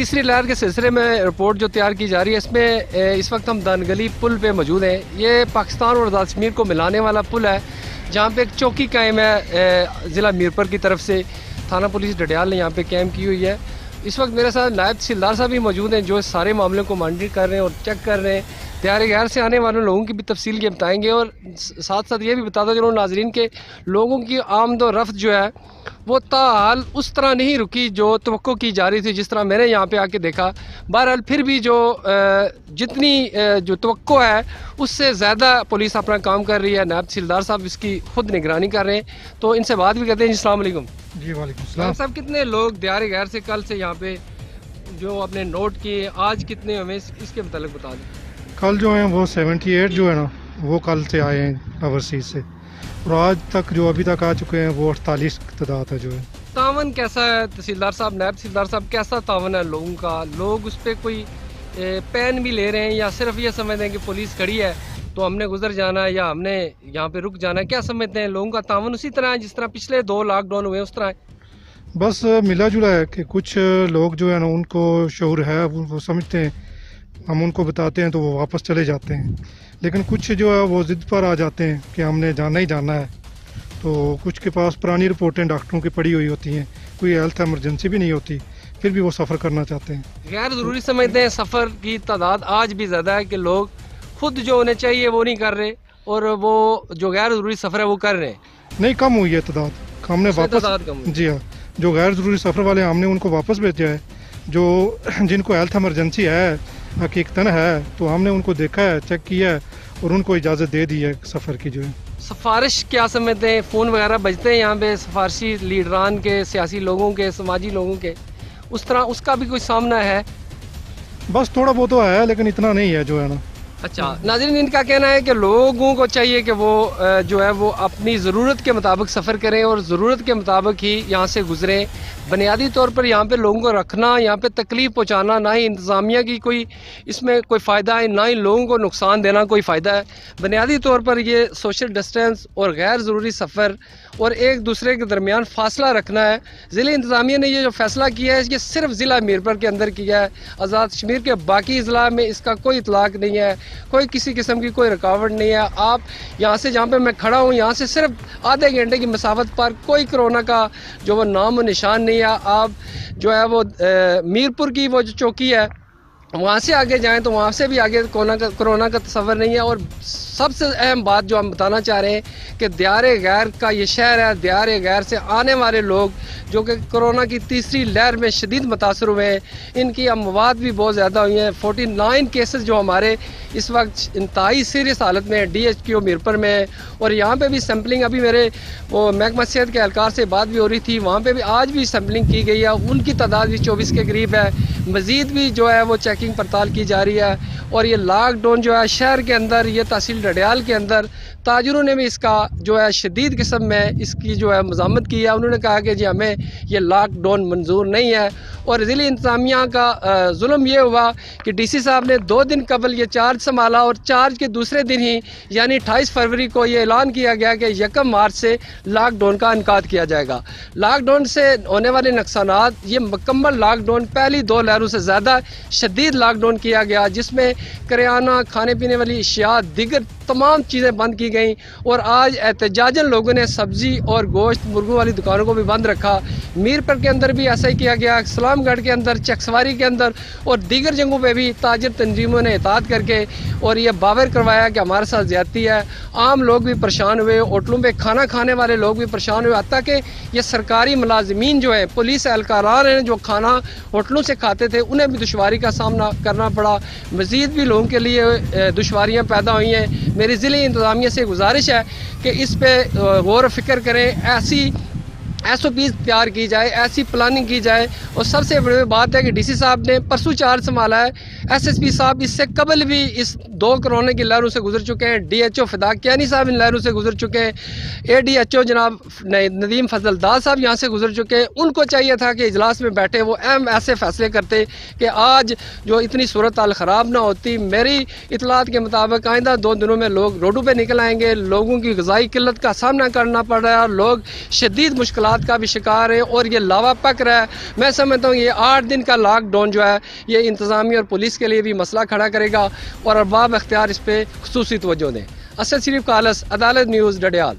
تیسری لہر کے سلسلے میں رپورٹ جو تیار کی جا رہی ہے، اس میں اس وقت ہم دانگلی پل پہ موجود ہیں۔ یہ پاکستان اور آزاد کشمیر کو ملانے والا پل ہے، جہاں پہ ایک چوکی قائم ہے ضلع میرپور کی طرف سے۔ تھانہ پولیس ڈڈیال نے یہاں پہ قائم کی ہوئی ہے۔ اس وقت میرے ساتھ نائب تحصیلدار صاحب بھی موجود ہیں، جو اس سارے معاملے کو مانیٹر کر رہے ہیں اور چیک کر رہے ہیں۔ دیار غیر سے آنے والے لوگوں کی بھی تفصیل یہ بتائیں گے، اور ساتھ ساتھ یہ بھی بتاتا چلوں ناظرین کہ لوگوں کی آمد و رفت جو ہے وہ تاحال اس طرح نہیں رکی جو توقع کی جا رہی تھی، جس طرح میں نے یہاں پہ آ کے دیکھا۔ بہرحال پھر بھی جو جتنی جو توقع ہے اس سے زیادہ پولیس اپنا کام کر رہی ہے۔ نائب تحصیلدار صاحب اس کی خود نگرانی کر رہے ہیں، تو ان سے بات بھی کرتے ہیں۔ السلام علیکم جی وعلیکم السلام صاحب، کتنے لوگ دیار غیر سے کل سے یہاں پہ جو اپنے نوٹ کیے، آج کتنے ہمیں اس کے متعلق بتا دیں؟ کل جو ہیں وہ 78 جو ہے نا وہ کل سے آئے ہیں اوورسیز سے، اور آج تک جو ابھی تک آ چکے ہیں وہ 48 تعداد ہے جو ہے۔ تعاون کیسا ہے تحصیلدار صاحب، نائب تحصیلدار صاحب، کیسا تعاون ہے لوگوں کا؟ لوگ اس پہ کوئی پین بھی لے رہے ہیں یا صرف یہ سمجھتے ہیں کہ پولیس کھڑی ہے تو ہم نے گزر جانا ہے یا ہم نے یہاں پہ رک جانا ہے؟ کیا سمجھتے ہیں لوگوں کا تعاون اسی طرح ہے جس طرح پچھلے 2 لاک ڈاؤن ہوئے اس طرح ہے؟ بس ملا جلا ہے کہ کچھ لوگ جو ہے نا ان کو شعور ہے، وہ سمجھتے ہیں، ہم ان کو بتاتے ہیں تو وہ واپس چلے جاتے ہیں، لیکن کچھ جو ہے وہ ضد پر آ جاتے ہیں کہ ہم نے جانا ہی جانا ہے۔ تو کچھ کے پاس پرانی رپورٹیں ڈاکٹروں کی پڑی ہوئی ہوتی ہیں، کوئی ہیلتھ ایمرجنسی بھی نہیں ہوتی، پھر بھی وہ سفر کرنا چاہتے ہیں۔ غیر ضروری سمجھتے ہیں سفر کی تعداد آج بھی زیادہ ہے کہ لوگ خود جو ہونے چاہیے وہ نہیں کر رہے، اور وہ جو غیر ضروری سفر ہے وہ کر رہے ہیں۔ نہیں، کم ہوئی ہے تعداد، ہم نے واپس، جی ہاں، جو غیر ضروری سفر والے ہم نے ان کو واپس بھیجا ہے۔ جو جن کو ہیلتھ ایمرجنسی ہے حقیقتاً ہے تو ہم نے ان کو دیکھا ہے، چیک کیا ہے اور ان کو اجازت دے دی ہے سفر کی جو ہے۔ سفارش کیا سمجھتے ہیں؟ فون وغیرہ بجتے ہیں یہاں پہ سفارشی لیڈران کے، سیاسی لوگوں کے، سماجی لوگوں کے، اس طرح اس کا بھی کوئی سامنا ہے؟ بس تھوڑا بہت تو ہے لیکن اتنا نہیں ہے جو ہے نا۔ اچھا ناظرین، ان کا کہنا ہے کہ لوگوں کو چاہیے کہ وہ جو ہے وہ اپنی ضرورت کے مطابق سفر کریں اور ضرورت کے مطابق ہی یہاں سے گزریں۔ بنیادی طور پر یہاں پہ لوگوں کو رکھنا، یہاں پہ تکلیف پہنچانا، نہ ہی انتظامیہ کی کوئی اس میں کوئی فائدہ ہے، نہ ہی لوگوں کو نقصان دینا کوئی فائدہ ہے۔ بنیادی طور پر یہ سوشل ڈسٹینس اور غیر ضروری سفر اور ایک دوسرے کے درمیان فاصلہ رکھنا ہے۔ ضلع انتظامیہ نے یہ جو فیصلہ کیا ہے یہ صرف ضلع میرپور کے اندر کیا ہے، آزاد کشمیر کے باقی اضلاع میں اس کا کوئی اطلاق نہیں ہے، کوئی کسی قسم کی کوئی رکاوٹ نہیں ہے۔ آپ یہاں سے جہاں پہ میں کھڑا ہوں یہاں سے صرف آدھے گھنٹے کی مسافت پر کوئی کرونا کا جو وہ نام و نشان نہیں ہے۔ آپ جو ہے وہ میرپور کی وہ جو چوکی ہے وہاں سے آگے جائیں تو وہاں سے بھی آگے کرونا کا تصور نہیں ہے۔ اور سب سے اہم بات جو ہم بتانا چاہ رہے ہیں کہ دیار غیر کا یہ شہر ہے، دیار غیر سے آنے والے لوگ جو کہ کرونا کی تیسری لہر میں شدید متاثر ہوئے ہیں، ان کی اموات بھی بہت زیادہ ہوئی ہیں۔ 49 کیسز جو ہمارے اس وقت انتہائی سیریس حالت میں DHQ میرپور میں ہے، اور یہاں پہ بھی سیمپلنگ ابھی میرے وہ محکمہ صحت کے اہلکار سے بات بھی ہو رہی تھی، وہاں پہ بھی آج بھی سیمپلنگ کی گئی ہے، ان کی تعداد بھی 24 کے قریب ہے۔ مزید بھی جو ہے وہ چیکنگ پڑتال کی جا رہی ہے، اور یہ لاک ڈاؤن جو ہے شہر کے اندر، یہ تحصیل ڈڈیال کے اندر تاجروں نے بھی اس کا جو ہے شدید قسم میں اس کی جو ہے مذمت کی ہے۔ انہوں نے کہا کہ جی ہمیں یہ لاک ڈاؤن منظور نہیں ہے، اور ضلع انتظامیہ کا ظلم یہ ہوا کہ DC صاحب نے 2 دن قبل یہ چارج سنبھالا، اور چارج کے دوسرے دن ہی یعنی 28 فروری کو یہ اعلان کیا گیا کہ 1 مارچ سے لاک ڈاؤن کا انعقاد کیا جائے گا۔ لاک ڈاؤن سے ہونے والے نقصانات، یہ مکمل لاک ڈاؤن پہلی 2 لہروں سے زیادہ شدید لاک ڈاؤن کیا گیا، جس میں کریانہ، کھانے پینے والی اشیاء، دیگر تمام چیزیں بند کی گئیں، اور آج احتجاجاً لوگوں نے سبزی اور گوشت، مرغوں والی دکانوں کو بھی بند رکھا۔ میرپور کے اندر بھی ایسا ہی کیا گیا، سلام گڑھ کے اندر، چکسواری کے اندر اور دیگر جگہوں پہ بھی تاجر تنظیموں نے اطاعت کر کے اور یہ باور کروایا کہ ہمارے ساتھ زیادتی ہے۔ عام لوگ بھی پریشان ہوئے، ہوٹلوں پہ کھانا کھانے والے لوگ بھی پریشان ہوئے، حتیٰ کہ یہ سرکاری ملازمین جو ہیں، پولیس اہلکاران ہیں جو کھانا ہوٹلوں سے کھاتے تھے، انہیں بھی دشواری کا سامنا کرنا پڑا۔ مزید بھی لوگوں کے لیے دشواریاں پیدا ہوئی ہیں۔ میری ضلع انتظامیہ سے گزارش ہے کہ اس پہ غور و فکر کریں، ایسی SOPs تیار کی جائے، ایسی پلاننگ کی جائے، اور سب سے بڑی بات ہے کہ DC صاحب نے پرسوں چارج سنبھالا ہے، SSP صاحب اس سے قبل بھی اس 2 کرونا کی لہروں سے گزر چکے ہیں. DHO فدا کیانی صاحب ان لہروں سے گزر چکے ہیں. ADHO جناب ندیم فضل دار صاحب یہاں سے گزر چکے ہیں. ان کو چاہیے تھا کہ اجلاس میں بیٹھے وہ اہم ایسے فیصلے کرتے کہ آج جو اتنی صورتحال خراب نہ ہوتی. میری اطلاعات کے مطابق آئندہ 2 دنوں میں لوگ روڈوں پہ نکل آئیں گے. لوگوں کی غذائی قلت کا سامنا کرنا پڑ رہا ہے, لوگ شدید مشکلات کا بھی شکار ہیں اور یہ لاوا پک رہا ہے. میں سمجھتا ہوں یہ 8 دن کا لاک ڈاؤن جو ہے یہ انتظامیہ اور پولیس کے لیے بھی مسئلہ کھڑا کرے گا اور ارباب اختیار اس پہ خصوصی توجہ دیں. اسد شریف کالس, عدالت نیوز, ڈڈیال.